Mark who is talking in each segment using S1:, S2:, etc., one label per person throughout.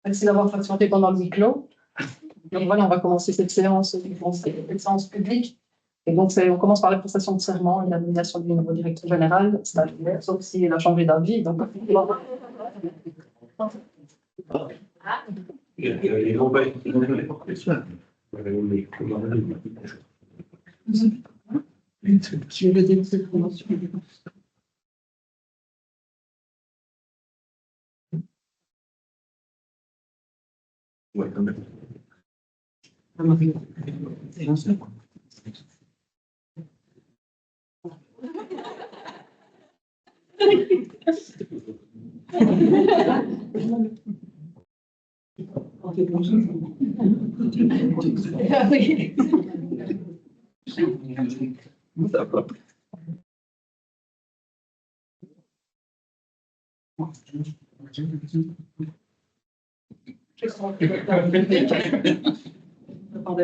S1: Merci d'avoir patienté pendant le huis clos. Donc voilà, on va commencer cette séance, cette séance publique. Et donc, on commence par la prestation de serment et la nomination du nouveau directeur général, sauf s'il a changé d'avis. Donc, n'attendez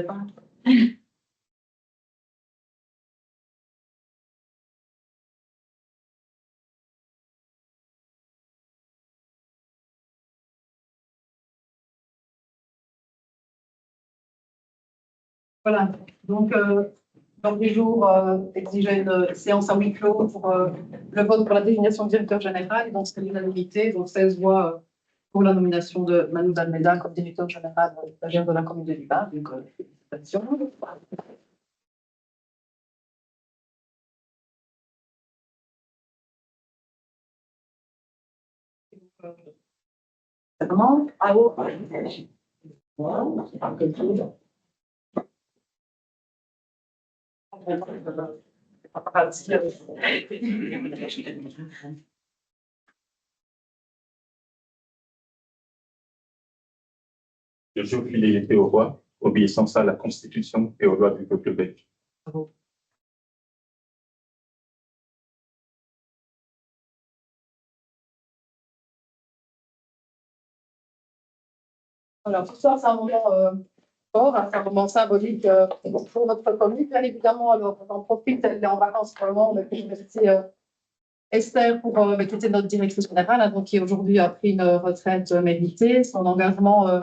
S1: pas. Voilà, donc l'ordre du jour exigeait une séance à huis clos pour le vote pour la désignation du directeur général, et donc c'est l'unanimité, donc 16 voix pour la nomination de Manu Dalmeda comme directeur général de la commune de Liban. Donc, félicitations. Ça commence.
S2: Je jure fidélité au roi, obéissance à la Constitution et aux lois du peuple belge.
S1: Alors, ce soir, c'est un moment fort, hein, c'est un moment symbolique pour notre commune. Bien évidemment, alors, on en profite, elle est en vacances pour le moment, on a pu remercier Esther, qui était notre directrice générale, hein, donc, qui aujourd'hui a pris une retraite méritée. Son engagement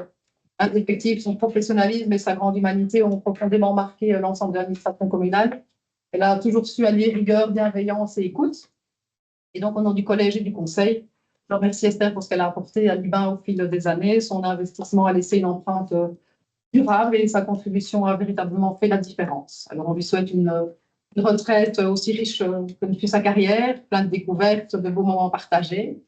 S1: indéfectible, son professionnalisme et sa grande humanité ont profondément marqué l'ensemble de l'administration communale. Elle a toujours su allier rigueur, bienveillance et écoute. Et donc, au nom du collège et du conseil, je remercie Esther pour ce qu'elle a apporté à Liban au fil des années. Son investissement a laissé une empreinte durable et sa contribution a véritablement fait la différence. Alors, on lui souhaite une retraite aussi riche que ne fut sa carrière, plein de découvertes, de beaux moments partagés.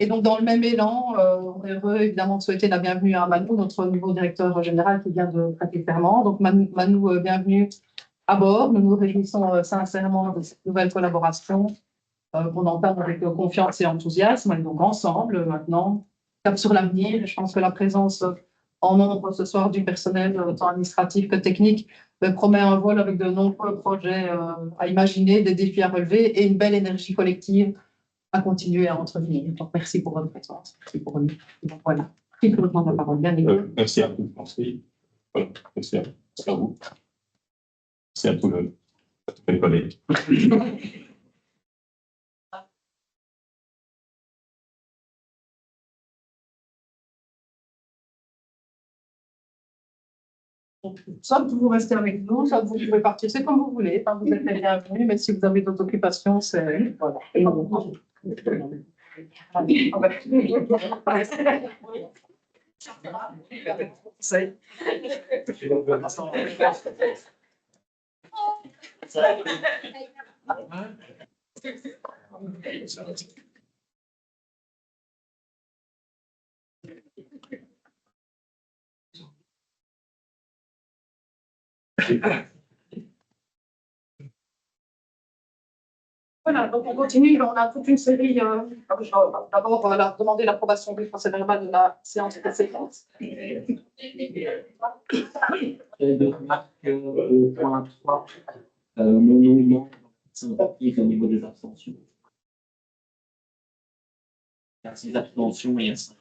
S1: Et donc, dans le même élan, on est heureux évidemment de souhaiter la bienvenue à Manu, notre nouveau directeur général qui vient de prêter serment. Donc, Manu, bienvenue à bord. Nous nous réjouissons sincèrement de cette nouvelle collaboration qu'on entame avec confiance et enthousiasme. Et donc, ensemble, maintenant, cap sur l'avenir. Et je pense que la présence en nombre ce soir du personnel, tant administratif que technique, promet un vol avec de nombreux projets à imaginer, des défis à relever et une belle énergie collective à continuer à entretenir. Donc, merci pour votre présence. Merci pour nous. Donc, voilà. Merci pour le temps de la parole. Bien évidemment.
S2: Merci à vous, conseil. Voilà. Merci à vous. Merci à tous les collègues.
S1: Soit vous restez avec nous, soit vous pouvez partir, c'est comme vous voulez. Enfin, vous êtes les bienvenus, mais si vous avez d'autres occupations, c'est. Voilà. Voilà, donc on continue. On a toute une série. D'abord, on va demander l'approbation du procès-verbal de la séance précédente.
S3: De remarque au point 3, mon nom sympathique au niveau des abstentions. Il y a 6 abstentions et 5.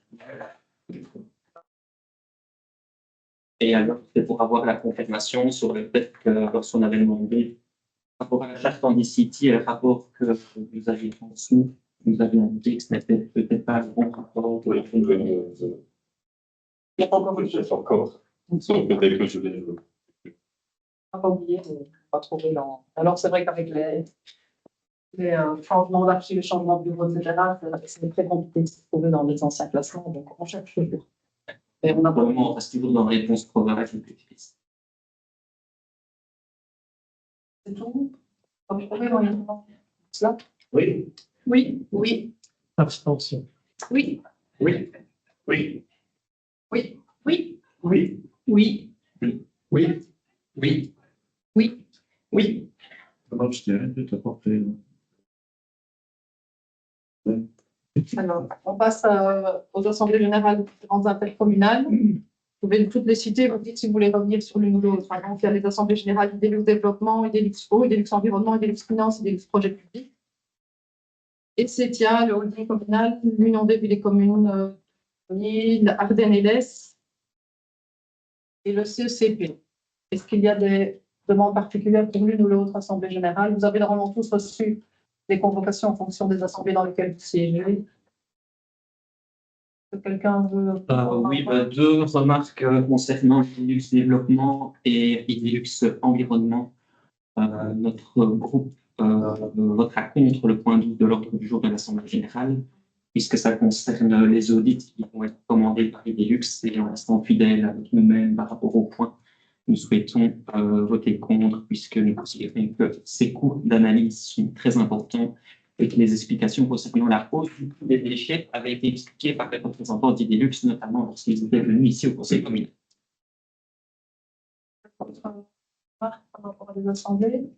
S3: Et alors, c'est pour avoir la confirmation sur le fait que lorsqu'on avait demandé par rapport à la charte City et le rapport que vous aviez transmis, nous avions dit que ce n'était peut-être pas le bon rapport.
S1: n'y a pas encore
S2: Je sais encore. Sauf que dès que je vais.
S1: pas oublié, on va trouver dans. Alors, c'est vrai qu'avec les changements d'archives, les changements de bureau, etc., c'est très compliqué de se trouver dans les anciens classements, donc on cherche toujours. Et on a
S3: Pour le moment, on reste toujours dans les réponses probabilités plus tristes.
S1: C'est tout. On peut trouver dans les cela.
S2: Oui.
S1: Oui, oui,
S4: Abstention.
S1: oui,
S2: Oui. Oui.
S1: oui, oui,
S2: Oui.
S1: oui,
S2: Oui.
S4: Oui. Oui.
S1: oui.
S2: Oui. Comment je dirais de te porter.
S1: Alors, on passe aux assemblées générales des différentes intercommunales. Vous pouvez toutes les citer, vous dites si vous voulez revenir sur l'une ou l'autre. Par exemple, il y a les assemblées générales IDELUX Développement, IDELUX Eau, IDELUX Environnement, IDELUX Finance, IDELUX Projet Public. Et CETIA, le holding communal, l'Union des villes et communes, Ardennes et l'Est, et le CECP. Est-ce qu'il y a des demandes particulières pour l'une ou l'autre assemblée générale? Vous avez normalement tous reçu des convocations en fonction des assemblées dans lesquelles vous siégez. Est-ce que quelqu'un veut.
S3: Oui, deux remarques concernant l'IDELUX développement et l'IDELUX environnement. Notre groupe votera contre le point 12 de l'ordre du jour de l'Assemblée générale, puisque ça concerne les audits qui vont être commandés par l'IDELUX et en restant fidèles avec nous-mêmes par rapport au point. Nous souhaitons voter contre, puisque nous considérons que ces coûts d'analyse sont très importants et que les explications concernant la hausse du coût des déchets avaient été expliquées par les représentants d'IDELUX, notamment lorsqu'ils étaient venus ici au Conseil communal.
S1: Par rapport à des assemblées.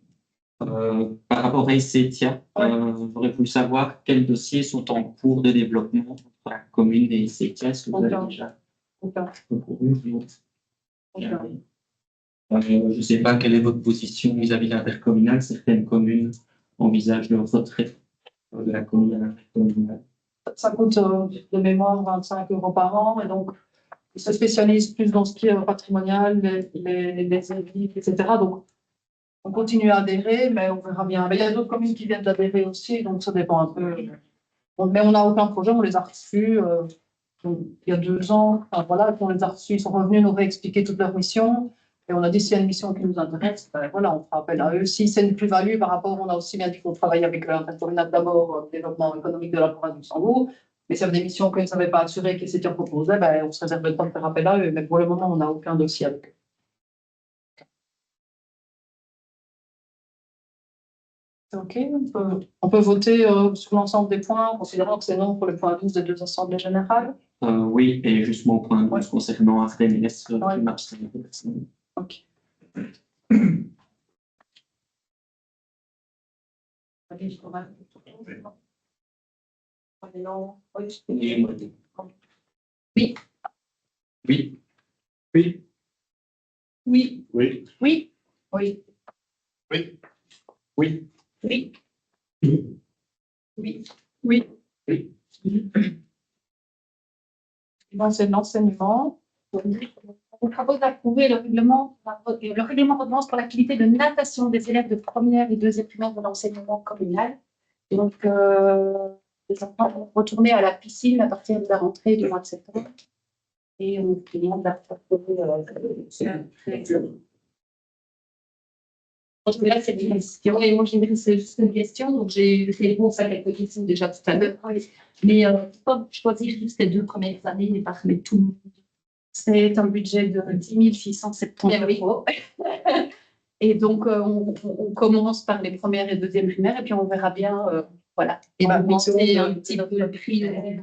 S3: Par rapport à CETIA, j'aurais voulu savoir quels dossiers sont en cours de développement entre la commune et CETIA. Est-ce que vous avez déjà recouru? Je ne sais pas quelle est votre position vis-à-vis de l'intercommunal. Certaines communes envisagent le retrait de la commune à l'intercommunal.
S1: Ça coûte de mémoire 25 € par an, et donc ils se spécialisent plus dans ce qui est patrimonial, les édits, etc. Donc on continue à adhérer, mais on verra bien. Mais il y a d'autres communes qui viennent d'adhérer aussi, donc ça dépend un peu. Mais on n'a aucun projet, on les a reçus il y a 2 ans. Enfin, voilà, puis on les a reçus, ils sont revenus nous réexpliquer toute leur mission. Et on a dit, s'il y a une mission qui nous intéresse, ben voilà, on fera appel à eux. Si c'est une plus-value par rapport, on a aussi bien dit qu'il faut travailler avec l'intercommunal d'abord, développement économique de la province du Luxembourg. Mais s'il y avait des missions que ne savaient pas assurer, qui s'étaient proposées, ben, on se réserve le temps de faire appel à eux. Mais pour le moment, on n'a aucun dossier avec eux. OK, on peut voter sur l'ensemble des points, considérant que c'est non pour le point 12 des 2 assemblées générales.
S3: Oui, et justement au point 12
S1: Ouais.
S3: concernant Ardennes et l'Est,
S1: Ouais.
S3: je m'abstiens personnellement.
S1: OK. Allez, je remarque. Allez, non. Oui.
S3: Oui.
S2: Oui.
S1: Oui.
S2: Oui.
S1: Oui.
S2: Oui.
S1: Oui.
S2: Oui.
S1: Oui.
S2: Oui.
S1: Oui. Oui. Bon, c'est l'enseignement.
S5: On vous propose d'approuver le règlement d'ordonnance pour l'activité de natation des élèves de première et deuxième primaire de l'enseignement communal. Et donc, les enfants vont retourner à la piscine à partir de la rentrée du mois de septembre. Et on demande d'approuver là, c'est une question. Et moi, je dirais que c'est juste une question. Donc, j'ai fait réponse à quelques questions déjà tout à l'heure. Mais pas choisir juste les 2 premières années, mais pas mettre tout le monde. C'est un budget de 10 670 €. Et donc, on commence par les premières et deuxièmes primaires, et puis on verra bien, voilà. Et
S1: Ouais,
S5: augmenter un petit peu le prix.
S1: Et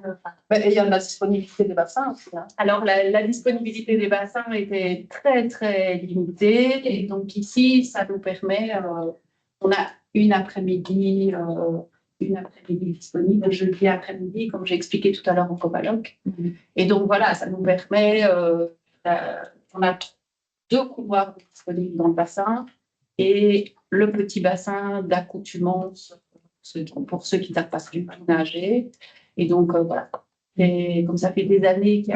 S1: il y a la disponibilité des bassins aussi. Hein.
S5: Alors, la disponibilité des bassins était très, très limitée. Et donc, ici, ça nous permet, on a une après-midi disponible, jeudi après-midi, comme j'ai expliqué tout à l'heure en Copaloc. Et donc, voilà, ça nous permet, on a 2 couloirs disponibles dans le bassin et le petit bassin d'accoutumance pour ceux qui n'ont pas pu nager. Et donc, voilà. Et comme ça fait des années qu'il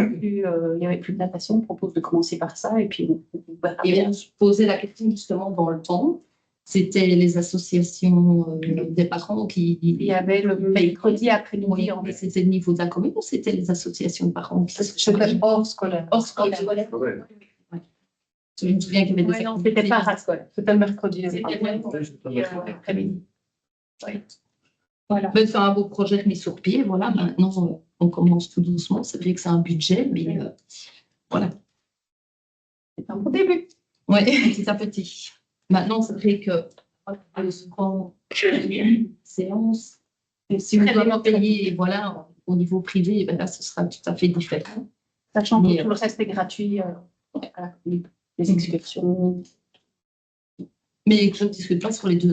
S5: n'y avait plus de natation, on propose de commencer par ça. Et puis, on va bien se poser la question justement dans le temps.
S6: C'était les associations des parents qui.
S5: Il y avait le mercredi après-midi.
S6: Oui, mais c'était le niveau de la commune ou c'était les associations de parents qui
S1: C'était hors scolaire.
S6: hors scolaire. Je me souviens qu'il y avait des.
S5: Ouais, non, c'était pas parascolaire.
S1: C'était le mercredi.
S5: C'était le mercredi après-midi. Oui. Voilà.
S6: Mais c'est un beau projet mis sur pied. Voilà, maintenant, on commence tout doucement. C'est vrai que c'est un budget, mais voilà.
S5: C'est un bon début.
S6: Oui, petit à petit. Maintenant, c'est vrai que le souvent séance, si vous doivez payer, voilà, au niveau privé, ben là, ce sera tout à fait différent.
S5: Sachant
S6: Mais,
S5: que tout le reste est gratuit à la commune. Les excursions.
S6: Mais je ne discute pas sur les 2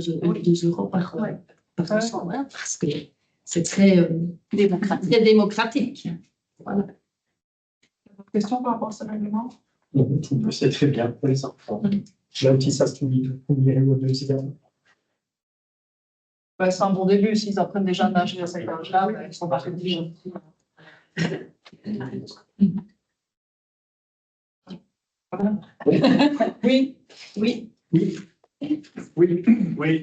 S6: euros par enfant, hein, parce que c'est très démocratique. Voilà.
S1: Question par rapport à ce règlement?
S4: C'est très bien pour les enfants. Même si ça se finit au premier ou au deuxième.
S1: Ouais, c'est un bon début. S'ils apprennent déjà à nager à cet âge-là, ils sont pas très déjà.
S5: Oui, oui,
S4: Oui. Oui. Oui.
S5: oui,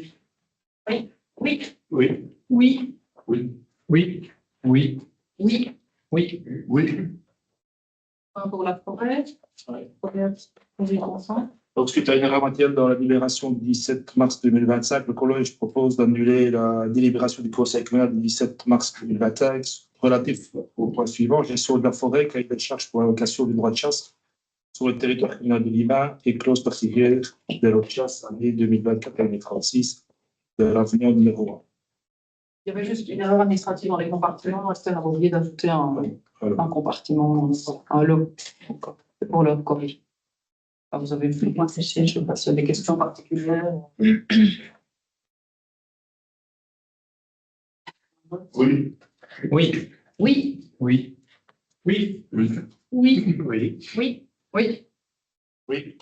S4: Oui.
S5: oui,
S2: Oui.
S4: Oui. Oui.
S6: Oui,
S4: Oui.
S2: Oui.
S1: Pour la forêt,
S7: Donc, suite à une erreur matérielle dans la délibération du 17 mars 2025, le collège propose d'annuler la délibération du conseil communal du 17 mars 2025 relatif au point suivant, gestion de la forêt, cahier de charge pour l'allocation du droit de chasse sur le territoire communal de Lima et clause particulière de la chasse année 2024-2036 de l'avenir numéro 1.
S1: Il y avait juste une erreur administrative dans les compartiments. Estelle a oublié d'ajouter un compartiment, un lot. C'est pour le corriger. Vous avez vu, moi, c'est je ne sais pas s'il y a des questions particulières.
S2: Oui.
S4: Oui.
S6: oui,
S4: Oui.
S2: Oui.
S6: oui,
S4: Oui.
S6: oui,
S1: Oui.
S7: Oui.
S4: Oui.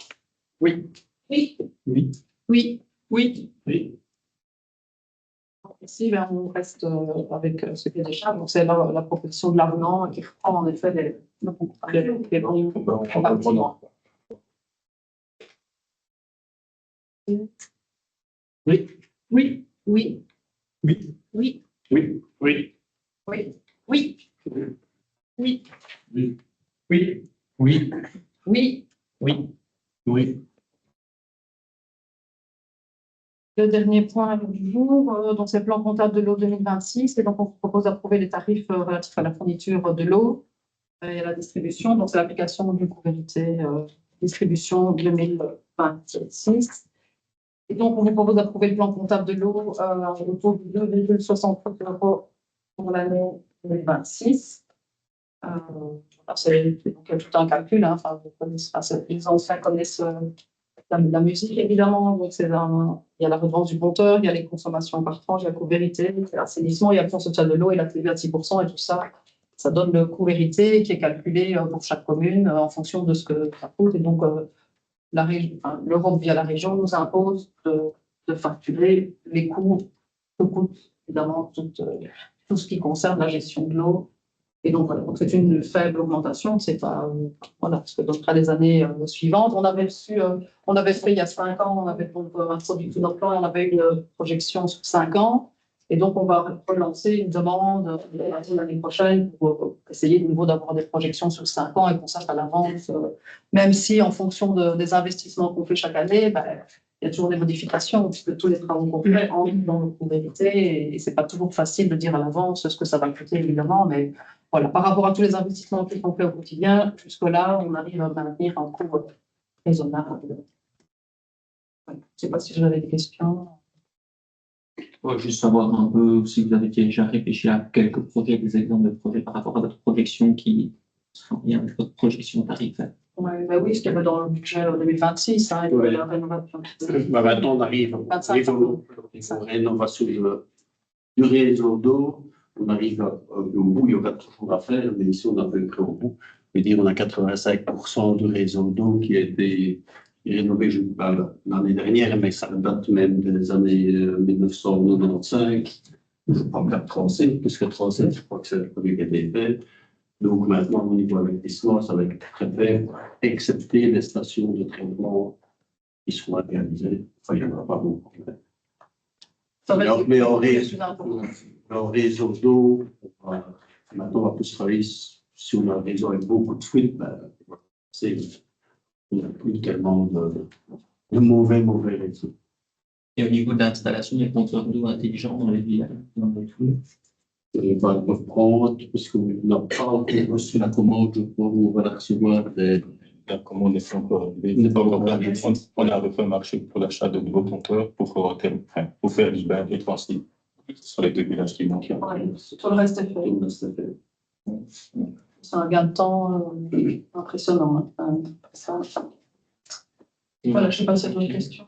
S6: oui,
S4: Oui.
S6: oui,
S1: Oui.
S2: Oui.
S1: Ici, on reste avec ce qui est déjà. Donc, c'est la proposition de l'avenant qui reprend en effet les bons compartiments.
S7: Oui.
S1: Oui.
S6: oui,
S4: Oui.
S6: oui,
S2: Oui. Oui.
S1: Oui.
S6: oui,
S1: Oui.
S2: Oui.
S4: Oui. Oui.
S6: oui.
S4: Oui.
S2: Oui.
S1: Le dernier point du jour, donc c'est le plan comptable de l'eau 2026. Et donc, on vous propose d'approuver les tarifs relatifs à la fourniture de l'eau et à la distribution. Donc, c'est l'application du coût vérité distribution 2026. Et donc, on vous propose d'approuver le plan comptable de l'eau autour de 2,68 euros pour l'année 2026. C'est tout un calcul, hein. Enfin, vous connaissez, les anciens connaissent la musique, évidemment. Donc, il y a la redevance du compteur, il y a les consommations par tranche, il y a le coût vérité, il y a l'assainissement, il y a le fonds social de l'eau et la TVA de 6%, et tout ça, ça donne le coût vérité qui est calculé pour chaque commune en fonction de ce que ça coûte. Et donc, l'Europe via la région nous impose de facturer les coûts que coûte évidemment tout ce qui concerne la gestion de l'eau. Et donc, voilà, donc c'est une faible augmentation, c'est pas, voilà, ce que donnera les années suivantes. On avait fait il y a 5 ans, on avait donc introduit tout notre plan, on avait une projection sur 5 ans. Et donc, on va relancer une demande l'année prochaine pour essayer de nouveau d'avoir des projections sur 5 ans et qu'on sache à l'avance, même si en fonction des investissements qu'on fait chaque année, il y a toujours des modifications puisque tous les travaux qu'on fait entrent dans le coût vérité et c'est pas toujours facile de dire à l'avance ce que ça va coûter, évidemment, mais voilà, par rapport à tous les investissements qu'on fait au quotidien, jusque-là, on arrive à maintenir un coût raisonnable. Je ne sais pas si vous avez des questions.
S3: Juste savoir un peu si vous avez déjà réfléchi à quelques projets, des exemples de projets par rapport à votre projection qui sont en lien avec votre projection tarifaire.
S1: Ouais, oui, ce qu'il y avait dans le budget 2026, hein,
S2: Ouais.
S1: la rénovation.
S2: Maintenant, on arrive au
S1: 25
S2: niveau rénovation du réseau d'eau. On arrive au bout, il y aura toujours à faire, mais ici, on a peu près au bout. Je veux dire, on a 85% du réseau d'eau qui a été rénové, je ne sais pas l'année dernière, mais ça date même des années 1995. Je ne parle pas de 37, plus que 37, je crois que c'est le premier qui a été fait. Donc maintenant, au niveau investissement, ça va être très fait, excepté les stations de traitement qui seront organisés. Enfin, il n'y en aura pas beaucoup.
S1: Ça va être
S2: Mais en réseau d'eau, maintenant, on va plus travailler si on a un réseau avec beaucoup de fuites, il n'y a plus tellement de mauvais réseaux.
S3: Et au niveau de l'installation des compteurs d'eau intelligents dans les villages, dans les flux.
S2: Et on va reprendre, parce qu'on n'a pas encore reçu la commande, je crois, on va la recevoir.
S8: La commande n'est pas encore arrivée. On a refait un marché pour l'achat de nouveaux compteurs pour faire l'IBAN et Transi sur les deux villages qui manquent.
S1: Ouais, tout le reste est fait. C'est un gain de temps impressionnant. Hein. Voilà, je ne sais pas si c'est une question.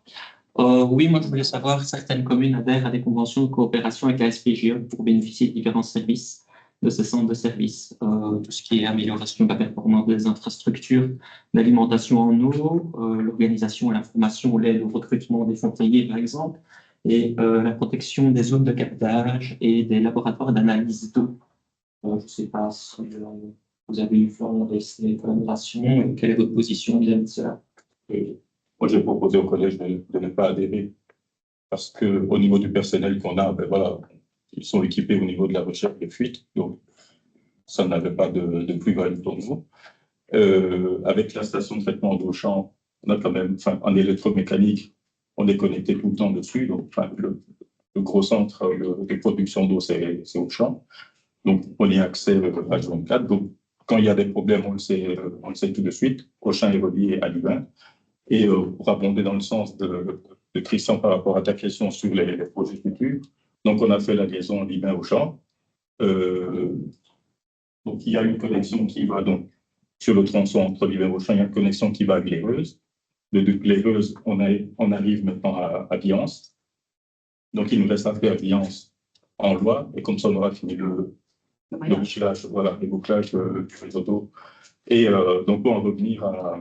S3: Oui, moi je voulais savoir, certaines communes adhèrent à des conventions de coopération avec la SPGE pour bénéficier de différents services de ce centre de services. Tout ce qui est amélioration de la performance des infrastructures, l'alimentation en eau, l'organisation et l'information, l'aide au recrutement des conseillers par exemple, et la protection des zones de captage et des laboratoires d'analyse d'eau. Je ne sais pas si vous avez eu vent de ces collaborations et quelle est votre position vis-à-vis de cela.
S8: Moi, j'ai proposé au collège de ne pas adhérer parce qu'au niveau du personnel qu'on a, ils sont équipés au niveau de la recherche de fuite, donc ça n'avait pas de plus-value pour nous. Avec la station de traitement d'Auchan, on a quand même, en électromécanique, on est connecté tout le temps dessus, donc le gros centre de production d'eau, c'est Auchan, donc on y a accès H24, donc quand il y a des problèmes, on le sait tout de suite. Auchan est relié à l'IBAN. Et pour abonder dans le sens de Christian par rapport à ta question sur les projets futurs, donc on a fait la liaison l'IBAN au champ. Donc il y a une connexion qui va donc sur le tronçon entre l'IBAN au champ, il y a une connexion qui va à Glaireuse. De Glaireuse, on arrive maintenant à Viance. Donc il nous reste à faire Viance en loi, et comme ça on aura fini le bouclage, voilà, le bouclage du réseau d'eau. Et donc pour en revenir à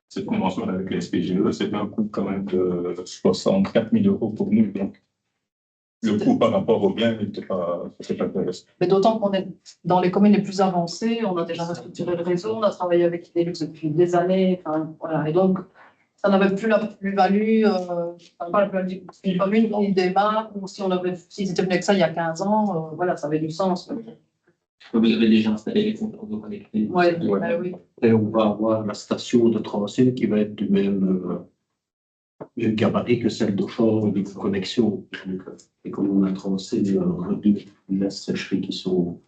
S8: cette convention avec les SPGE, c'est un coût quand même de 64 000 € pour nous. Donc, le coût par rapport au bien n'était pas intéressant.
S1: Mais d'autant qu'on est dans les communes les plus avancées, on a déjà restructuré le réseau, on a travaillé avec Idelux depuis des années. Voilà. Et donc, ça n'avait plus la plus-value. Pas la plus-value. Une commune qui démarre, ou s'ils étaient venus avec ça il y a 15 ans, voilà, ça avait du sens.
S3: Vous avez déjà installé les compteurs d'eau connectés.
S1: Ouais. Oui.
S2: Et on va avoir la station de transit qui va être du même gabarit que celle d'Auchan, de connexion. Et comme on a tracé les sécheries qui sont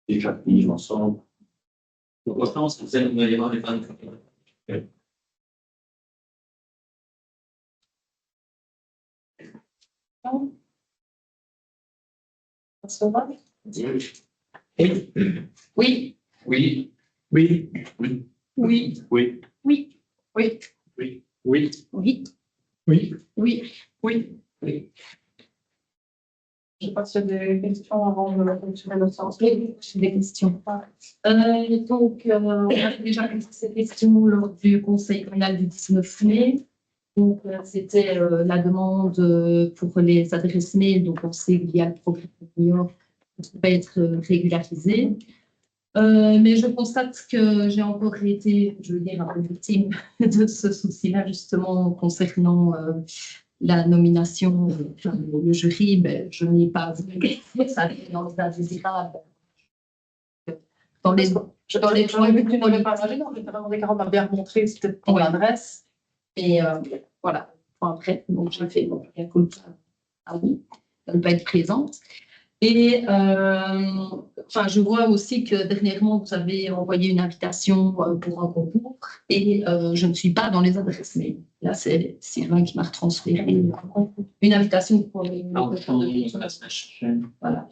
S2: déjà mises ensemble.
S3: Donc, je pense que vous allez y avoir les pannes.
S1: Ça va?
S3: Oui.
S1: Oui.
S3: Oui.
S8: Oui.
S3: Oui.
S1: Oui.
S8: Oui.
S1: Oui. Oui.
S8: Oui.
S3: Oui.
S1: Oui.
S4: Oui.
S1: Oui. Oui.
S3: Oui.
S1: Je ne sais pas s'il y a des questions avant de continuer le sens.
S6: Oui, j'ai des questions. Donc, on a déjà posé cette question lors du conseil communal du 19 mai. Donc, c'était la demande pour les adresses mail. Donc, on sait qu'il y a le programme New qui va être régularisé. Mais je constate que j'ai encore été, je veux dire, un peu victime de ce souci-là, justement, concernant la nomination, le jury. Ben, je n'ai pas vu ça dans les indésirables.
S1: J'aurais vu que tu n'avais pas réagi, donc Carole m'a bien montré, c'était pour l'adresse.
S6: Et voilà, après, donc j'ai fait bien cool à vous de ne pas être présente. Et je vois aussi que dernièrement, vous avez envoyé une invitation pour un concours et je ne suis pas dans les adresses mail. Là, c'est Sylvain qui m'a retransféré une invitation pour les Voilà.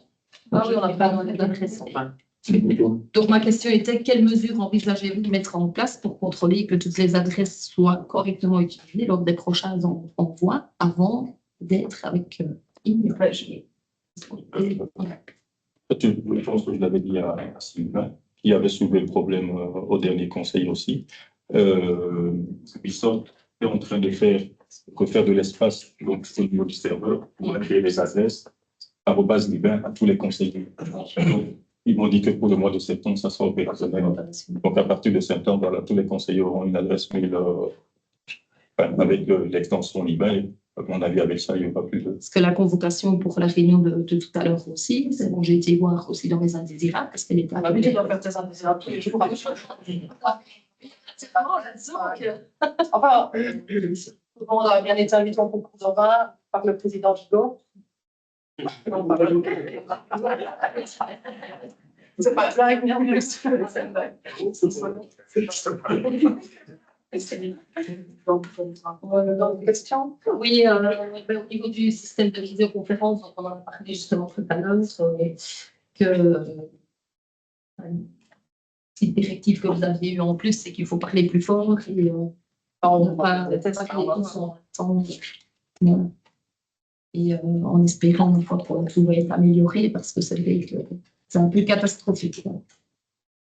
S1: Ah oui, on n'a pas dans les adresses.
S6: Donc, ma question était, quelles mesures envisagez-vous de mettre en place pour contrôler que toutes les adresses soient correctement utilisées lors des prochains envois avant d'être avec INRG?
S8: Je pense que je l'avais dit à Sylvain, qui avait soulevé le problème au dernier conseil aussi. Ubisoft est en train de refaire de l'espace donc, au niveau du serveur pour créer les adresses @libin à tous les conseillers. Donc, ils m'ont dit que pour le mois de septembre, ça sera opérationnel. Donc, à partir de septembre, voilà, tous les conseillers auront une adresse mail Enfin, avec l'extension Libel, à mon avis, avec ça, il n'y aura plus de.
S6: Parce que la convocation pour la réunion de tout à l'heure aussi, c'est bon, j'ai été voir aussi dans mes indésirables, parce qu'elle était
S1: Ah bah oui, tu dois faire tes indésirables tous les jours. C'est marrant, là-dessus. Enfin, on a bien été invité en concours de vin par le président Gigot. C'est pas une blague, non plus. C'est une blague. Donc, question?
S6: Oui, au niveau du système de visioconférence, dont on en a parlé justement tout à l'heure, une petite directive que vous aviez eue en plus, c'est qu'il faut parler plus fort et on va parler tous en temps. Et en espérant une fois que tout va être amélioré, parce que c'est vrai que c'est un peu catastrophique.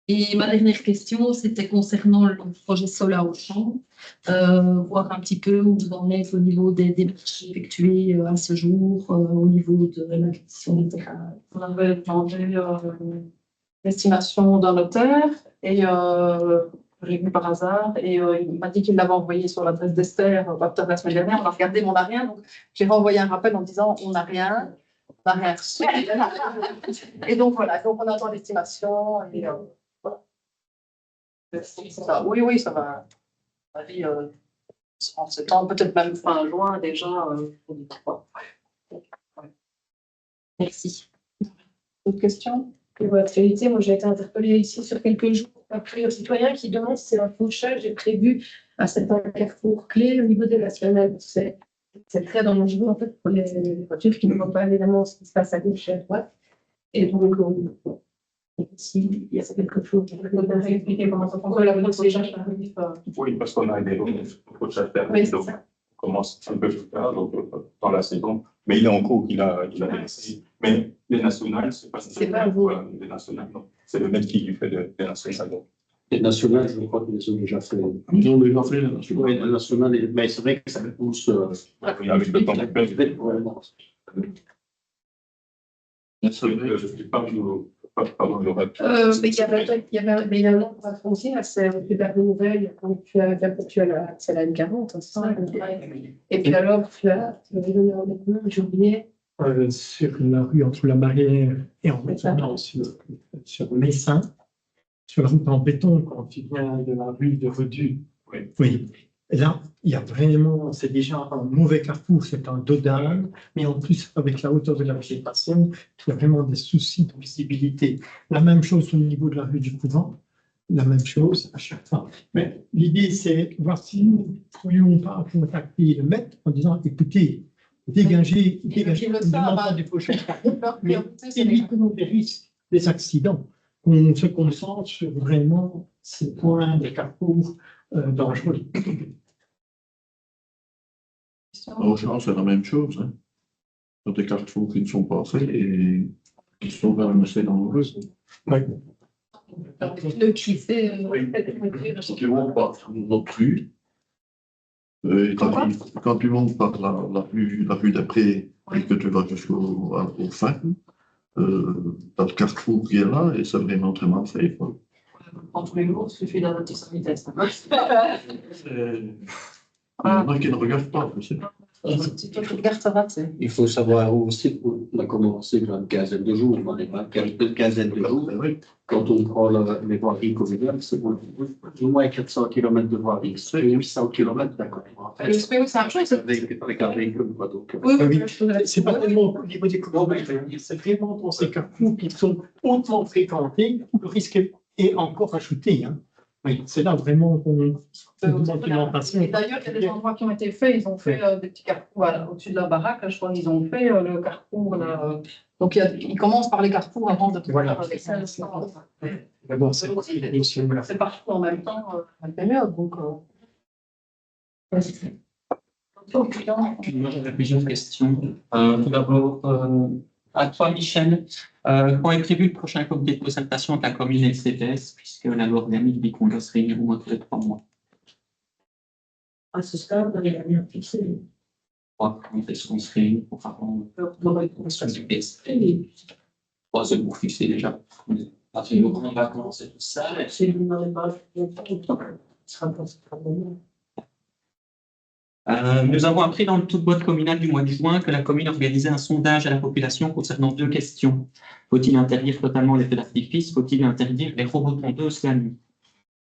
S6: Et ma dernière question, c'était concernant le projet Sola au champ, voir un petit peu où vous en êtes au niveau des démarches effectuées à ce jour, au niveau de l'acquisition du terrain.
S1: On avait demandé l'estimation d'un notaire et j'ai vu par hasard et il m'a dit qu'il l'avait envoyé sur l'adresse d'Esther peut-être la semaine dernière. On a regardé, mais on n'a rien. Donc j'ai renvoyé un rappel en disant on n'a rien reçu. Et donc voilà, donc on attend l'estimation et voilà. Ça, oui, ça va. À mon avis, en septembre, peut-être même fin juin déjà. On y croit.
S6: Merci.
S1: D'autres questions?
S9: Pour votre actualité, moi j'ai été interpellée ici sur quelques jours par plusieurs citoyens qui demandent si un fauchage est prévu à certains carrefours clés au niveau des nationales. C'est très dangereux en fait pour les voitures qui ne voient pas évidemment ce qui se passe à gauche et à droite. Et donc, s'il y a quelque chose, je voudrais expliquer comment ça fonctionne. La fauchage arrive.
S8: Oui, parce qu'on a des fauchages
S9: Oui,
S8: donc
S9: c'est ça.
S8: on commence un peu plus tard, donc dans la saison. Mais il est en cours, il a délaissé. Mais les nationales, c'est pas
S9: vous.
S8: voilà, les nationales, non. C'est le maître qui fait des nationales. Donc.
S2: Les nationales, je crois qu'ils ont déjà fait.
S4: Ils ont déjà fait les nationales.
S2: Oui, les nationales, mais c'est vrai que ça pousse.
S8: Avec le temps de paix.
S4: C'est vrai.
S8: Je ne suis pas dans l'Europe.
S9: Mais il y avait un autre frontière, c'est au la nouvelle, quand tu as c'est la M40, c'est ça. Et puis alors, tu avais donné rendez-vous, j'ai oublié.
S4: Sur la rue entre la Barrière et en retournant sur Messin, sur la route en béton, quand tu viens de la rue de Redu.
S8: Oui.
S4: Oui. Et là, il y a vraiment, c'est déjà un mauvais carrefour, c'est un dodane, mais en plus, avec la hauteur de la végétation, il y a vraiment des soucis de visibilité. La même chose au niveau de la rue du Couvent, la même chose à chaque fois. Mais l'idée, c'est voir si nous ne pourrions pas contacter le maître en disant, écoutez, dégagez le des pochettes, mais évitons des risques, des accidents. On se concentre sur vraiment ces points des carrefours dangereux.
S10: Au champ, c'est la même chose. Hein. Il y a des carrefours qui ne sont pas faits et qui sont quand même assez dangereux.
S4: Oui.
S6: Le qui fait.
S10: Si tu montes par notre rue, quand tu montes par la rue d'après et que tu vas jusqu'au fin, tu as le carrefour qui est là et c'est vraiment très mal fait. Quoi.
S1: En tous les jours, il suffit d'un petit sans vitesse.
S10: Il y en a qui ne regardent pas, je sais.
S1: Si toi tu regardes, ça va, tu sais.
S2: Il faut savoir aussi qu'on a commencé il y a une quinzaine de jours, on n'est pas une quinzaine de jours. Quand on prend les voiries communales, c'est plus ou moins 400 km de voirie, c'est 800 km d'accord. En fait,
S1: Le SPO, c'est un chose.
S2: avec un véhicule, quoi. Donc,
S4: Oui, c'est pas tellement au niveau des kilomètres, c'est vraiment dans ces carrefours qui sont hautement fréquentés où le risque est encore ajouté. Hein. Oui, c'est là vraiment qu'on demande une orientation.
S1: Et d'ailleurs, il y a des endroits qui ont été faits. Ils ont fait des petits carrefours au-dessus de la baraque. Là, je crois qu'ils ont fait le carrefour. Là, donc, ils commencent par les carrefours avant de
S4: Voilà.
S1: faire les séances.
S4: D'abord, c'est
S1: partout en même temps à la période. Donc,
S3: J'avais plusieurs questions. Tout d'abord, à toi, Michel, quand est prévu le prochain comité de concertation avec la commune et le CPS, puisque la loi organique dit qu'on doit se réunir au moins tous les 3 mois?
S9: À ce stade, il n'y a rien fixé.
S3: Quand est-ce qu'on se réunit pour faire le CPS? C'est pour fixer déjà. Après nos grandes vacances et tout ça.
S9: C'est lui dans les bases, ce sera pas ce moment.
S3: Nous avons appris dans le toute boîte communale du mois de juin que la commune organisait un sondage à la population concernant 2 questions. Faut-il interdire totalement les feux d'artifice? Faut-il interdire les robots tondeuses la nuit?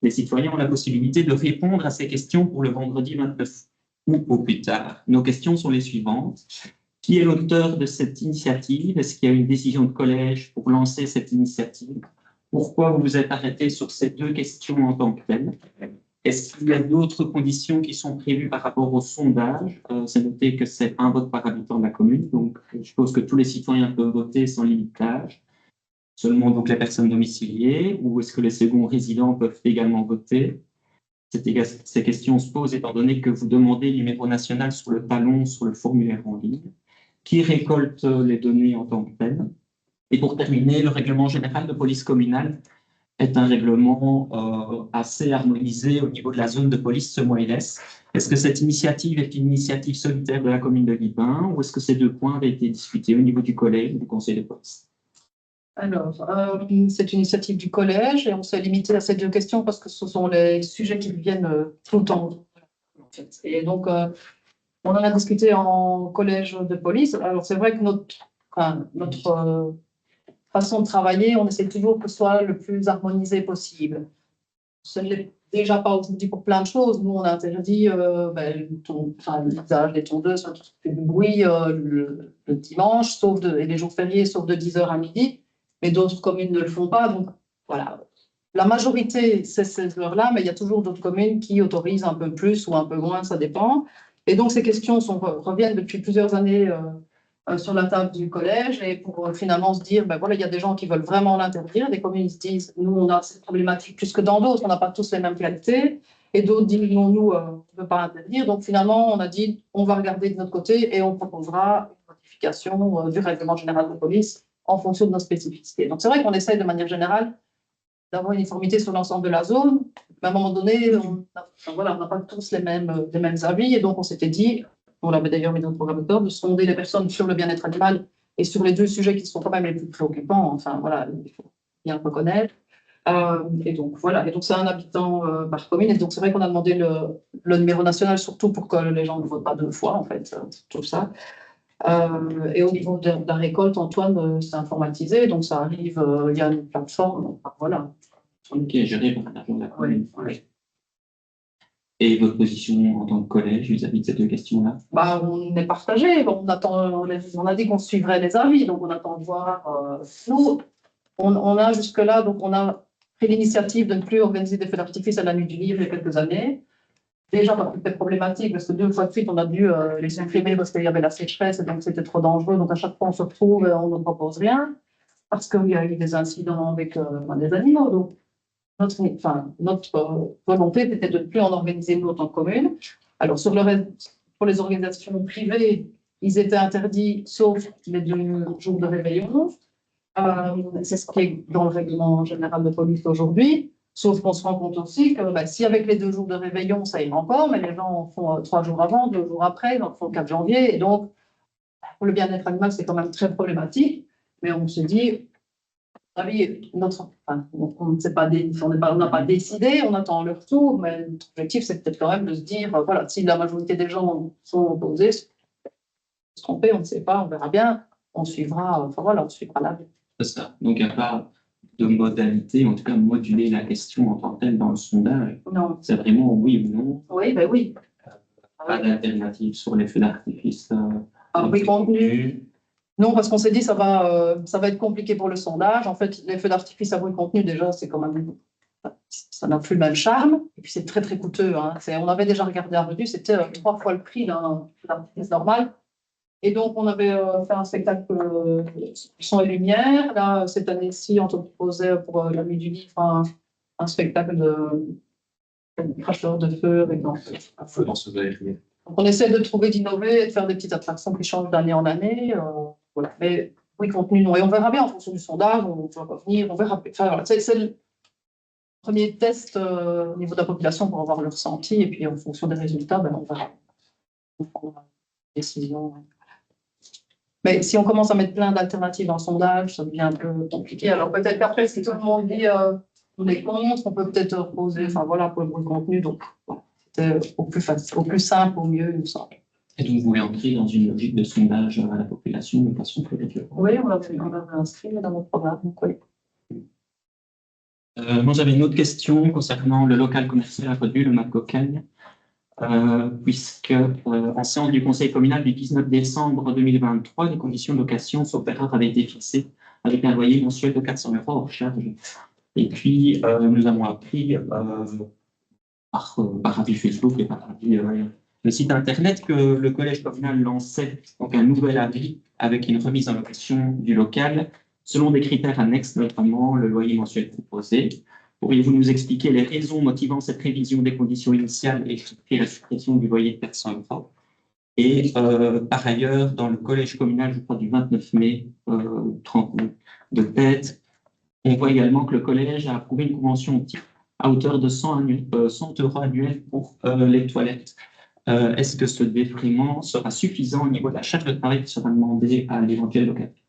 S3: Les citoyens ont la possibilité de répondre à ces questions pour le vendredi 29 ou au plus tard. Nos questions sont les suivantes. Qui est l'auteur de cette initiative? Est-ce qu'il y a une décision de collège pour lancer cette initiative? Pourquoi vous vous êtes arrêté sur ces 2 questions en tant que telles? Est-ce qu'il y a d'autres conditions qui sont prévues par rapport au sondage? C'est noté que c'est 1 vote par habitant de la commune, donc je suppose que tous les citoyens peuvent voter sans limite d'âge. Seulement donc les personnes domiciliées, ou est-ce que les seconds résidents peuvent également voter? Ces questions se posent étant donné que vous demandez le numéro national sur le talon, sur le formulaire en ligne, qui récolte les données en tant que telles. Et pour terminer, le règlement général de police communale est un règlement assez harmonisé au niveau de la zone de police Semois-Ilès. Est-ce que cette initiative est une initiative solitaire de la commune de Libin ou est-ce que ces 2 points avaient été discutés au niveau du collège ou du conseil de police?
S1: Alors, c'est une initiative du collège et on s'est limité à ces 2 questions parce que ce sont les sujets qui viennent tout le temps. En fait. Et donc, on en a discuté en collège de police. Alors, c'est vrai que notre façon de travailler, on essaie toujours que ce soit le plus harmonisé possible. Ce n'est déjà pas aujourd'hui pour plein de choses. Nous, on a interdit l'usage des tondeuses, tout ce qui fait du bruit le dimanche, et les jours fériés, sauf de 10h à midi. Mais d'autres communes ne le font pas. Donc, voilà. La majorité, c'est ces heures-là, mais il y a toujours d'autres communes qui autorisent un peu plus ou un peu moins, ça dépend. Et donc, ces questions reviennent depuis plusieurs années sur la table du collège et pour finalement se dire, ben voilà, il y a des gens qui veulent vraiment l'interdire. Des communes se disent, nous, on a cette problématique plus que dans d'autres, on n'a pas tous les mêmes qualités. Et d'autres disent, non, nous, on ne peut pas interdire. Donc, finalement, on a dit, on va regarder de notre côté et on proposera une modification du règlement général de police en fonction de nos spécificités. Donc, c'est vrai qu'on essaye de manière générale d'avoir une uniformité sur l'ensemble de la zone. Mais à un moment donné, on n'a pas tous les mêmes avis. Et donc, on s'était dit, on l'avait d'ailleurs mis dans le programme de sonder les personnes sur le bien-être animal et sur les 2 sujets qui sont quand même les plus préoccupants. Enfin, voilà, il faut bien le reconnaître. Et donc, voilà. Et donc, c'est un habitant par commune. Et donc, c'est vrai qu'on a demandé le numéro national, surtout pour que les gens ne votent pas 2 fois, en fait, tout ça. Et au niveau de la récolte, Antoine, c'est informatisé, donc ça arrive, il y a une plateforme, donc voilà.
S3: Qui est gérée par la commune.
S1: Oui.
S3: Et votre position en tant que collège vis-à-vis de ces 2 questions-là?
S1: On est partagé, on a dit qu'on suivrait les avis, donc on attend de voir. Nous, on a jusque-là, donc on a pris l'initiative de ne plus organiser des feux d'artifice à la nuit du livre il y a quelques années. Déjà, c'était problématique parce que 2 fois de suite, on a dû les supprimer parce qu'il y avait la sécheresse et donc c'était trop dangereux. Donc, à chaque fois, on se retrouve et on ne propose rien parce qu'il y a eu des incidents avec des animaux. Donc, notre volonté, c'était de ne plus en organiser nous en tant que commune. Alors, pour les organisations privées, ils étaient interdits sauf les 2 jours de réveillon. C'est ce qui est dans le règlement général de police aujourd'hui. Sauf qu'on se rend compte aussi que si avec les 2 jours de réveillon, ça ira encore, mais les gens en font 3 jours avant, 2 jours après, ils en font le 4 janvier. Et donc, pour le bien-être animal, c'est quand même très problématique. Mais on se dit, on n'a pas décidé, on attend le retour, mais notre objectif, c'est peut-être quand même de se dire, voilà, si la majorité des gens sont opposés, se tromper, on ne sait pas, on verra bien, on suivra la vie.
S3: C'est ça. Donc, il n'y a pas de modalité, en tout cas moduler la question en tant que telle dans le sondage.
S1: Non.
S3: C'est vraiment oui ou non.
S1: Oui, ben oui.
S3: Pas d'alternative sur les feux d'artifice.
S1: Oui, contenu. Non, parce qu'on s'est dit ça va être compliqué pour le sondage. En fait, les feux d'artifice à bruit contenu, déjà, c'est quand même, ça n'a plus le même charme. Et puis c'est très très coûteux. Hein. On avait déjà regardé un revue, c'était 3 fois le prix d'un feu d'artifice normal. Et donc, on avait fait un spectacle son et lumière. Là, cette année-ci, on proposait pour la nuit du livre un spectacle de cracheurs de feu avec un feu dans ce verre. Donc, on essaie de trouver, d'innover et de faire des petites attractions qui changent d'année en année. Voilà. Mais oui, contenu, non. Et on verra bien en fonction du sondage, on va revenir, on verra. Enfin, voilà. C'est le premier test au niveau de la population pour avoir le ressenti. Et puis, en fonction des résultats, on verra. On prendra une décision. Mais si on commence à mettre plein d'alternatives dans le sondage, ça devient un peu compliqué. Alors peut-être qu'après, si tout le monde dit on est contre, on peut peut-être reposer, pour le bruit contenu. Donc, bon, c'était au plus simple, au mieux, il me semble.
S3: Et donc, vous voulez entrer dans une logique de sondage à la population de façon collective.
S1: Oui, on l'avait inscrit dans notre programme. Donc, oui.
S3: Moi, j'avais une autre question concernant le local commercial à Cotteville, le McCocagne, puisque en séance du conseil communal du 19 décembre 2023, les conditions de location sauf erreur avaient été fixées avec un loyer mensuel de 400 € hors charge. Et puis, nous avons appris par avis Facebook et par avis le site internet que le collège communal lançait donc un nouvel avis avec une remise en location du local selon des critères annexes, notamment le loyer mensuel proposé. Pourriez-vous nous expliquer les raisons motivant cette révision des conditions initiales et expliquer la suppression du loyer de 400 €? Et par ailleurs, dans le collège communal, je crois du 29 mai, 30 mai de tête, on voit également que le collège a approuvé une convention type à hauteur de 100 € annuels pour les toilettes. Est-ce que ce défraiement sera suffisant au niveau de la charge de travail qui sera demandée à l'éventuel locataire?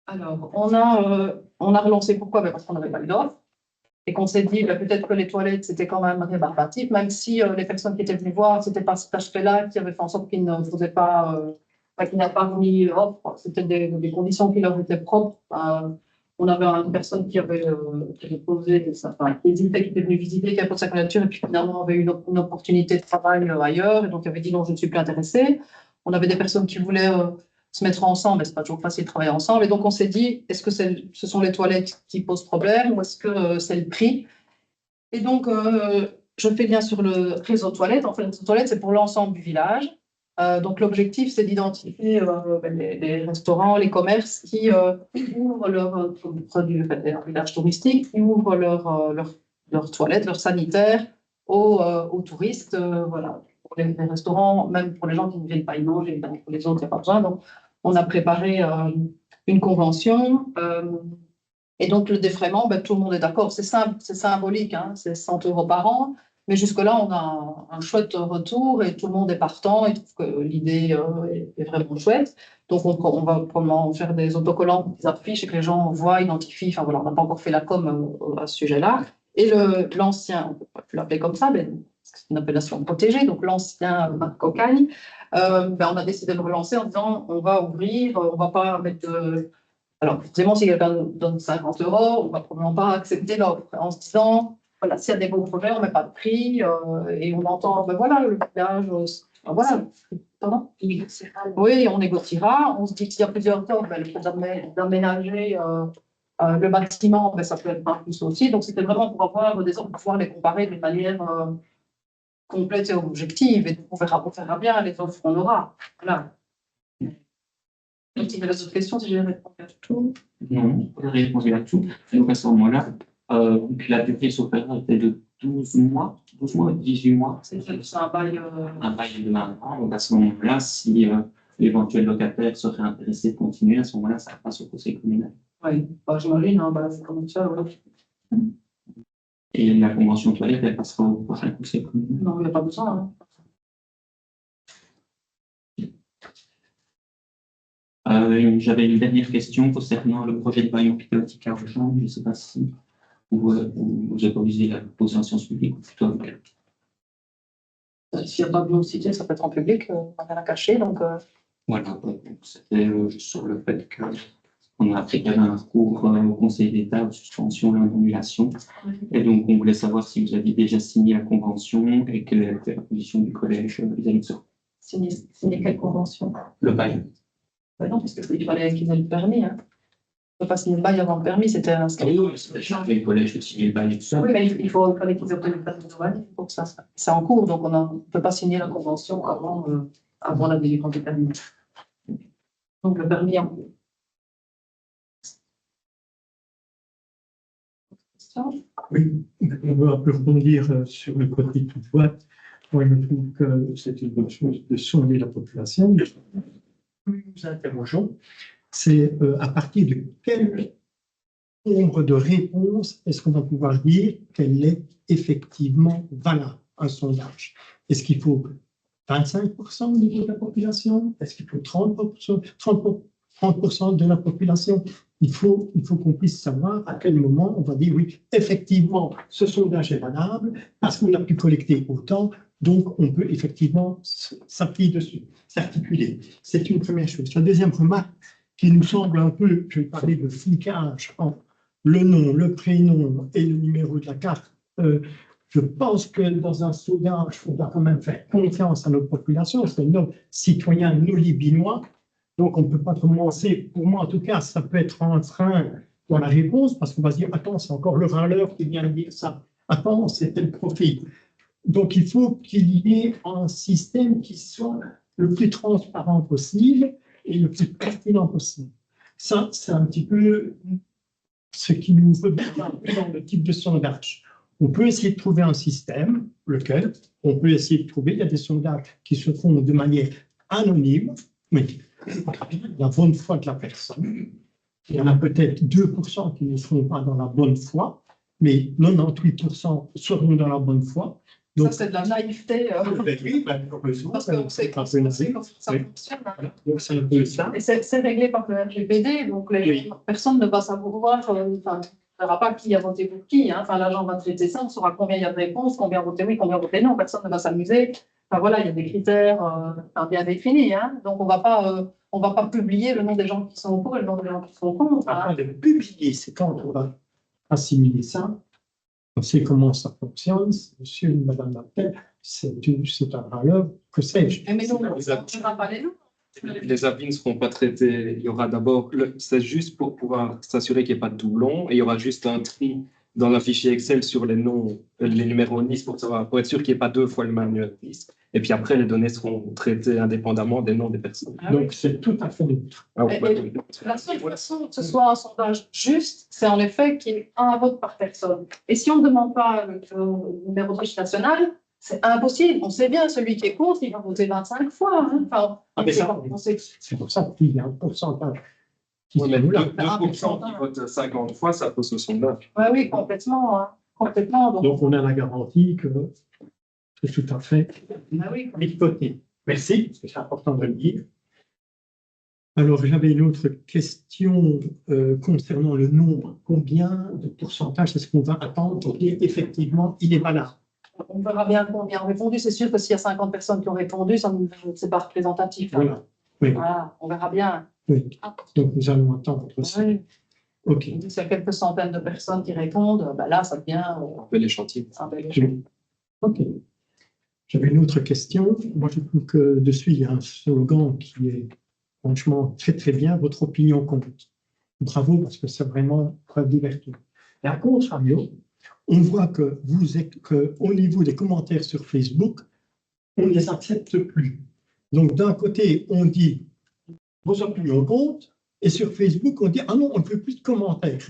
S1: Alors, on a relancé. Pourquoi? Parce qu'on n'avait pas eu d'offre et qu'on s'est dit peut-être que les toilettes, c'était quand même rébarbatif, même si les personnes qui étaient venues voir, c'était pas cet aspect-là qui avait fait en sorte qu'ils ne faisaient pas, qu'ils n'avaient pas remis offre. C'était des conditions qui leur étaient propres. On avait une personne qui avait posé, qui hésitait, qui était venue visiter, qui avait posé sa candidature et puis finalement avait eu une opportunité de travail ailleurs et donc avait dit non, je ne suis plus intéressée. On avait des personnes qui voulaient se mettre ensemble, mais ce n'est pas toujours facile de travailler ensemble. Et donc on s'est dit, est-ce que ce sont les toilettes qui posent problème ou est-ce que c'est le prix? Et donc je fais bien sur le réseau toilettes. En fait, le réseau toilettes, c'est pour l'ensemble du village. Donc l'objectif, c'est d'identifier les restaurants, les commerces qui ouvrent leurs produits, les villages touristiques, qui ouvrent leurs toilettes, leurs sanitaires aux touristes. Voilà. Pour les restaurants, même pour les gens qui ne viennent pas y manger, évidemment, pour les autres, il n'y a pas besoin. Donc on a préparé une convention. Et donc le défraiement, tout le monde est d'accord. C'est simple, c'est symbolique, hein, c'est 100 € par an. Mais jusque-là, on a un chouette retour et tout le monde est partant et trouve que l'idée est vraiment chouette. Donc, on va probablement faire des autocollants, des affiches et que les gens voient, identifient. Enfin, voilà, on n'a pas encore fait la com à ce sujet-là. Et l'ancien, on ne peut pas plus l'appeler comme ça, mais c'est une appellation protégée, donc l'ancien McCocagne, on a décidé de le relancer en disant on va ouvrir, on ne va pas mettre de. Alors, forcément, si quelqu'un donne 50 €, on ne va probablement pas accepter l'offre en se disant. Voilà, s'il y a des beaux projets, on ne met pas de prix et on entend, voilà, le village, voilà, pardon? Oui, on négociera. On se dit qu'il y a plusieurs offres, le fait d'aménager le bâtiment, ça peut être un plus aussi. Donc, c'était vraiment pour avoir des offres, pour pouvoir les comparer d'une manière complète et objective. Et on verra bien les offres qu'on aura. Voilà. Donc, il y a d'autres questions, si j'ai répondu à tout.
S3: Non, vous avez répondu à tout. Et donc, à ce moment-là, la durée sauf erreur était de 12 mois ou 18 mois.
S1: C'est un bail.
S3: Un bail de 1 an. Donc, à ce moment-là, si l'éventuel locataire serait intéressé de continuer, à ce moment-là, ça passe au conseil communal.
S1: Oui, j'imagine, c'est comme ça, oui.
S3: Et la convention toilette, elle passera au prochain conseil communal.
S1: Non, il n'y a pas besoin. Hein.
S3: J'avais une dernière question concernant le projet de bail emphytéotique à Auchan. Je ne sais pas si vous autorisez la poser en sciences publiques ou plutôt avec.
S1: S'il n'y a pas de cité, ça peut être en public, on n'a rien à cacher. Donc,
S3: Voilà, c'était sur le fait qu'on a appris qu'il y avait un recours au Conseil d'État aux suspensions et en annulation. Et donc, on voulait savoir si vous aviez déjà signé la convention et quelle était la position du collège vis-à-vis de ça.
S1: Signer quelle convention?
S3: Le bail.
S1: Non, parce qu'il fallait qu'ils aient le permis. Hein. On ne peut pas signer le bail avant le permis, c'était un scandale.
S3: Oui, c'était chargé le collège de signer le bail et tout ça.
S1: Oui, mais il fallait qu'ils aient obtenu le permis de douane pour que ça. C'est en cours, donc on ne peut pas signer la convention avant la délivrance du permis. Donc le permis en cours.
S4: Oui, on veut un peu rebondir sur le côté toute boîte. Moi, je trouve que c'est une bonne chose de sonder la population. Nous interrogeons, c'est à partir de quel nombre de réponses est-ce qu'on va pouvoir dire qu'elle est effectivement valable, un sondage? Est-ce qu'il faut 25% au niveau de la population? Est-ce qu'il faut 30% de la population? il faut qu'on puisse savoir à quel moment on va dire oui, effectivement, ce sondage est valable parce qu'on a pu collecter autant, donc on peut effectivement s'appuyer dessus, s'articuler. C'est une première chose. La deuxième remarque qui nous semble un peu, je vais parler de flicage entre le nom, le prénom et le numéro de la carte. Je pense que dans un sondage, on doit quand même faire confiance à notre population, c'est nos citoyens, nos Libinois. Donc, on ne peut pas commencer, pour moi en tout cas, ça peut être un frein dans la réponse, parce qu'on va se dire, attends, c'est encore le râleur qui vient de dire ça. Attends, c'est tel profil. Donc, il faut qu'il y ait un système qui soit le plus transparent possible et le plus pertinent possible. Ça, c'est un petit peu ce qui nous veut bien dans le type de sondage. On peut essayer de trouver un système, lequel on peut essayer de trouver. Il y a des sondages qui se font de manière anonyme, mais la bonne foi de la personne. Il y en a peut-être 2% qui ne seront pas dans la bonne foi, mais 98% seront dans la bonne foi.
S1: Donc, ça, c'est de la naïveté.
S4: Oui,
S1: parce qu'on sait comment ça fonctionne.
S4: Donc, c'est un peu ça.
S1: Et c'est réglé par le RGPD, donc personne ne va savoir, on ne verra pas qui a voté pour qui. Hein. Enfin, l'agent va traiter ça, on saura combien il y a de réponses, combien voté oui, combien voté non. Personne ne va s'amuser. Enfin, voilà, il y a des critères bien définis. Hein. Donc, on ne va pas publier le nom des gens qui sont pour et le nom des gens qui sont contre.
S4: Avant de publier, c'est quand on va assimiler ça. On sait comment ça fonctionne, monsieur, madame Martel, c'est un valeur, que sais-je.
S1: Mais non, on ne va pas les noms.
S3: Les avis ne seront pas traités. Il y aura d'abord, c'est juste pour pouvoir s'assurer qu'il n'y ait pas de doublons, et il y aura juste un tri dans un fichier Excel sur les noms, les numéros NIS pour être sûr qu'il n'y ait pas 2 fois le même numéro NIS. Et puis après, les données seront traitées indépendamment des noms des personnes.
S1: Ah,
S4: donc, c'est tout à fait neutre.
S1: La seule façon que ce soit un sondage juste, c'est en effet qu'il y ait un vote par personne. Et si on ne demande pas le numéro de registre national, c'est impossible. On sait bien, celui qui est contre, il va voter 25 fois. Hein. Enfin,
S4: c'est pour ça qu'il y a un pourcentage.
S3: Oui, mais 2% qui votent 50 fois, ça pose ce sondage.
S1: Oui, complètement. Hein. Complètement.
S4: Donc, on a la garantie que c'est tout à fait hypothétique. Merci, parce que c'est important de le dire. Alors, j'avais une autre question concernant le nombre. Combien de pourcentage est-ce qu'on va attendre pour dire effectivement il est valable?
S1: On verra bien combien ont répondu. C'est sûr que s'il y a 50 personnes qui ont répondu, ça n'est pas représentatif. Hein.
S4: Voilà. Oui.
S1: Voilà, on verra bien.
S4: Oui. Donc, nous allons attendre ça.
S1: Oui.
S4: OK.
S1: S'il y a quelques centaines de personnes qui répondent, ben là, ça devient
S3: un bel échantillon.
S4: OK. J'avais une autre question. Moi, je trouve que dessus, il y a un slogan qui est franchement très, très bien. Votre opinion compte. Bravo, parce que c'est vraiment preuve d'ouverture. Et à contrario, on voit que qu'au niveau des commentaires sur Facebook, on ne les accepte plus. Donc, d'un côté, on dit vos opinions comptent, et sur Facebook, on dit ah non, on ne veut plus de commentaires.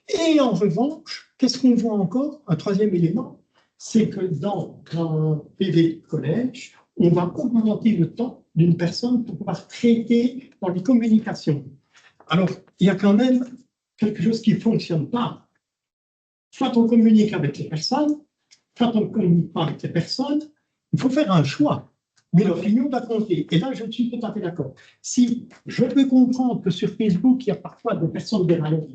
S4: Et en revanche, qu'est-ce qu'on voit encore? Un troisième élément, c'est que dans un PV collège, on va augmenter le temps d'une personne pour pouvoir traiter dans les communications. Alors, il y a quand même quelque chose qui ne fonctionne pas. Soit on communique avec les personnes, soit on ne communique pas avec les personnes. Il faut faire un choix. Mais l'opinion va compter. Et là, je suis tout à fait d'accord. Si je peux comprendre que sur Facebook, il y a parfois des personnes déraillantes,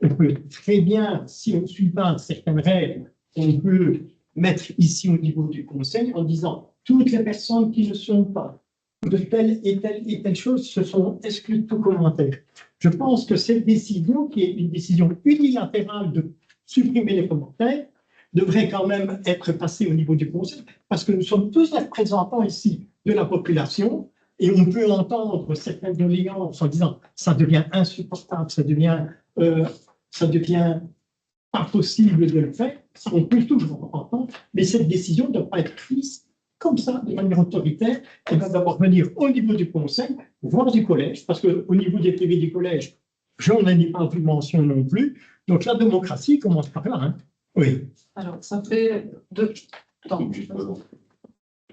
S4: on peut très bien, si on ne suit pas certaines règles, on peut mettre ici au niveau du conseil en disant toutes les personnes qui ne sont pas de telle et telle chose se sont exclues de tout commentaire. Je pense que cette décision, qui est une décision unilatérale de supprimer les commentaires, devrait quand même être passée au niveau du conseil, parce que nous sommes tous les représentants ici de la population, et on peut entendre certaines doléances en disant ça devient insupportable, ça devient pas possible de le faire, ça on peut toujours entendre, mais cette décision ne doit pas être prise comme ça, de manière autoritaire. Elle va d'abord venir au niveau du conseil, voire du collège, parce qu'au niveau des PV du collège, je n'en ai pas vu mention non plus. Donc la démocratie commence par là. Hein. Oui.
S1: Alors, ça fait 2 temps.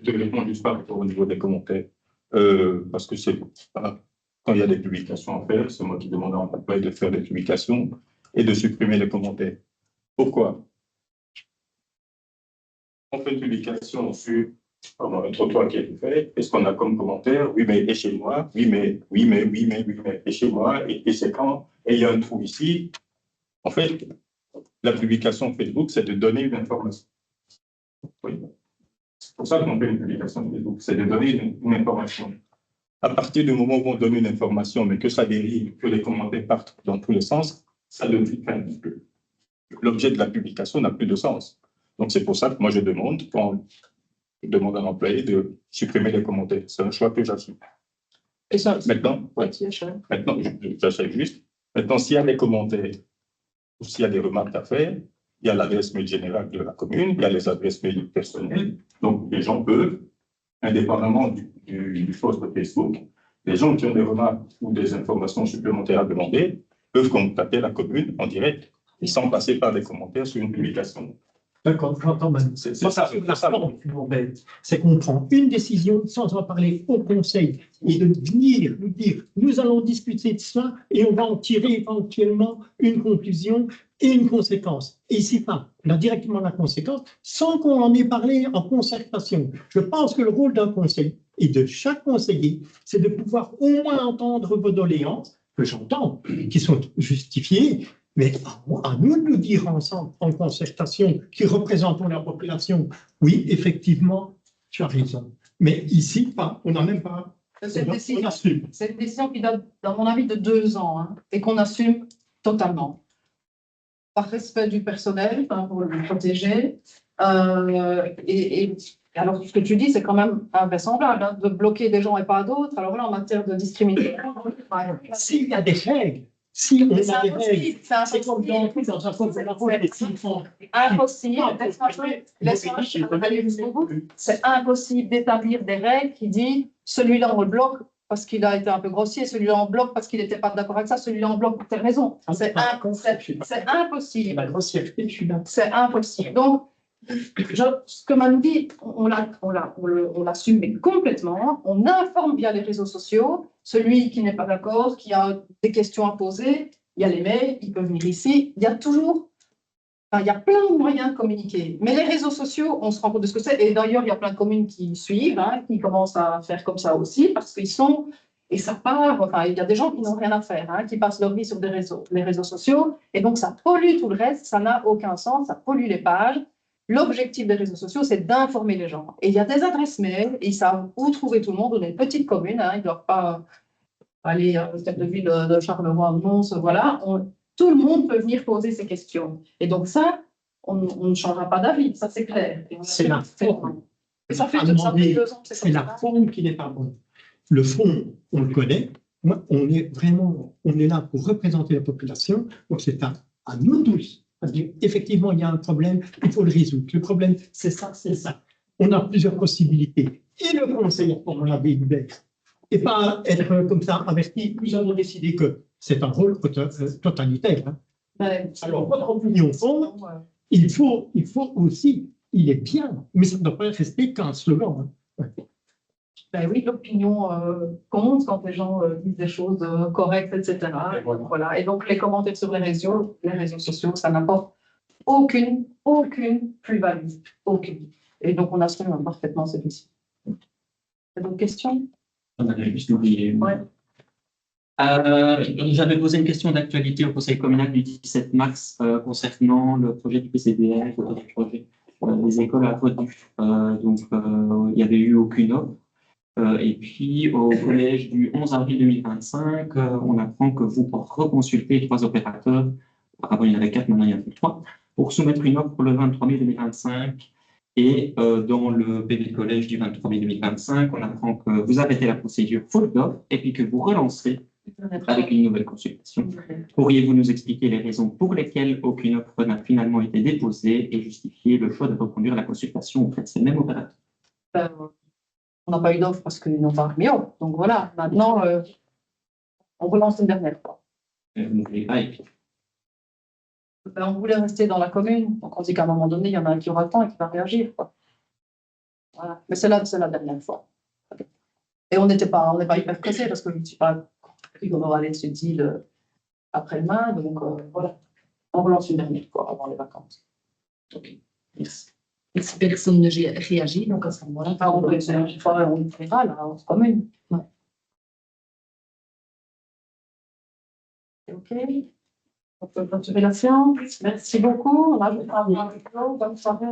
S8: Je réponds juste par rapport au niveau des commentaires. Parce que c'est pas, quand il y a des publications à faire, c'est moi qui demande en fait de faire des publications et de supprimer les commentaires. Pourquoi? On fait une publication sur un trottoir qui a été fait, est-ce qu'on a comme commentaire, oui, mais et chez moi, oui, mais, et chez moi, et c'est quand, et il y a un trou ici. En fait, la publication Facebook, c'est de donner une information. Oui. C'est pour ça qu'on fait une publication Facebook, c'est de donner une information. À partir du moment où on donne une information, mais que ça dérive, que les commentaires partent dans tous les sens, ça devient l'objet de la publication n'a plus de sens. Donc, c'est pour ça que moi, je demande à l'employé de supprimer les commentaires. C'est un choix que j'assume.
S1: Et ça,
S8: Maintenant, j'achète juste. Maintenant, s'il y a des commentaires ou s'il y a des remarques à faire, il y a l'adresse mail générale de la commune, il y a les adresses mail personnelles. Donc, les gens peuvent, indépendamment du post de Facebook, les gens qui ont des remarques ou des informations supplémentaires à demander peuvent contacter la commune en direct, sans passer par des commentaires sur une publication.
S4: D'accord, j'entends Manu.
S8: C'est ça.
S4: C'est qu'on prend une décision sans en parler au conseil et de venir nous dire nous allons discuter de ça et on va en tirer éventuellement une conclusion et une conséquence. Et ici, on a directement la conséquence sans qu'on en ait parlé en concertation. Je pense que le rôle d'un conseil et de chaque conseiller, c'est de pouvoir au moins entendre vos doléances, que j'entends, qui sont justifiées, mais à nous de nous dire ensemble, en concertation, qui représentons la population, oui, effectivement, tu as raison. Mais ici, on n'en même pas.
S1: C'est une décision qui date, dans mon avis, de 2 ans, hein, et qu'on assume totalement. Par respect du personnel, pour le protéger. Et alors, ce que tu dis, c'est quand même invraisemblable, hein, de bloquer des gens et pas d'autres. Alors là, en matière de discrimination,
S4: s'il y a des règles, si on a des règles,
S1: c'est
S4: comme dans un code de la route,
S1: impossible. C'est impossible d'établir des règles qui disent celui-là on le bloque parce qu'il a été un peu grossier, celui-là on bloque parce qu'il n'était pas d'accord avec ça, celui-là on bloque pour telle raison. C'est impossible.
S4: La grossièreté, je suis là.
S1: C'est impossible. Donc, ce que Manu dit, on l'assume mais complètement. On informe via les réseaux sociaux. Celui qui n'est pas d'accord, qui a des questions à poser, il y a les mails, il peut venir ici. Il y a toujours, il y a plein de moyens de communiquer. Mais les réseaux sociaux, on se rend compte de ce que c'est. Et d'ailleurs, il y a plein de communes qui suivent, hein, qui commencent à faire comme ça aussi, parce qu'ils sont, et ça part, il y a des gens qui n'ont rien à faire, hein, qui passent leur vie sur les réseaux sociaux. Et donc, ça pollue tout le reste, ça n'a aucun sens, ça pollue les pages. L'objectif des réseaux sociaux, c'est d'informer les gens. Et il y a des adresses mail, ils savent où trouver tout le monde. On est une petite commune, hein, ils ne doivent pas aller à la ville de Charleroi, Mons, voilà. Tout le monde peut venir poser ses questions. Et donc ça, on ne changera pas d'avis, ça c'est clair.
S4: C'est la forme.
S1: Ça fait 2 ans que
S4: c'est la forme qui n'est pas bonne. Le fond, on le connaît. Moi, on est là pour représenter la population. Donc c'est à nous tous. Effectivement, il y a un problème, il faut le résoudre. Le problème, c'est ça, c'est ça. On a plusieurs possibilités. Et le conseil, on l'a dit, et pas être comme ça averti. Nous avons décidé que c'est un rôle totalitaire. Hein. Alors, votre opinion compte, il faut aussi, il est bien, mais ça ne doit pas rester qu'un slogan. Hein.
S1: Ben oui, l'opinion compte quand les gens disent des choses correctes, etc. Voilà. Et donc, les commentaires sur les réseaux sociaux, ça n'apporte aucune plus-value. Aucune. Et donc, on assume parfaitement celui-ci. D'autres questions?
S3: On avait juste oublié.
S1: Ouais.
S3: J'avais posé une question d'actualité au Conseil communal du 17 mars concernant le projet du PCDR, le projet des écoles à Vaudu. Donc, il n'y avait eu aucune offre. Et puis, au collège du 11 avril 2025, on apprend que vous reconsultez 3 opérateurs. Avant, il y en avait 4, maintenant, il y en a plus 3, pour soumettre une offre pour le 23 mai 2025. Et dans le PV collège du 23 mai 2025, on apprend que vous arrêtez la procédure faute d'offre et puis que vous relancez avec une nouvelle consultation. Pourriez-vous nous expliquer les raisons pour lesquelles aucune offre n'a finalement été déposée et justifier le choix de reconduire la consultation auprès de ces mêmes opérateurs?
S1: On n'a pas eu d'offre parce qu'ils n'ont pas remis offre. Donc voilà, maintenant, on relance une dernière fois.
S3: Vous ne voulez pas et puis...
S1: On voulait rester dans la commune. Donc on dit qu'à un moment donné, il y en a un qui aura le temps et qui va réagir. Quoi. Voilà. Mais c'est la dernière fois. Et on n'est pas hyper pressé parce que je ne suis pas compris qu'on aura les deal après-demain. Donc voilà, on relance une dernière fois avant les vacances.
S3: Ok, merci.
S6: Et si personne ne réagit, donc à ce moment-là,
S5: On le fera là, en commune.
S6: Ouais.
S5: OK. On peut continuer la séance. Merci beaucoup. On a bonne soirée.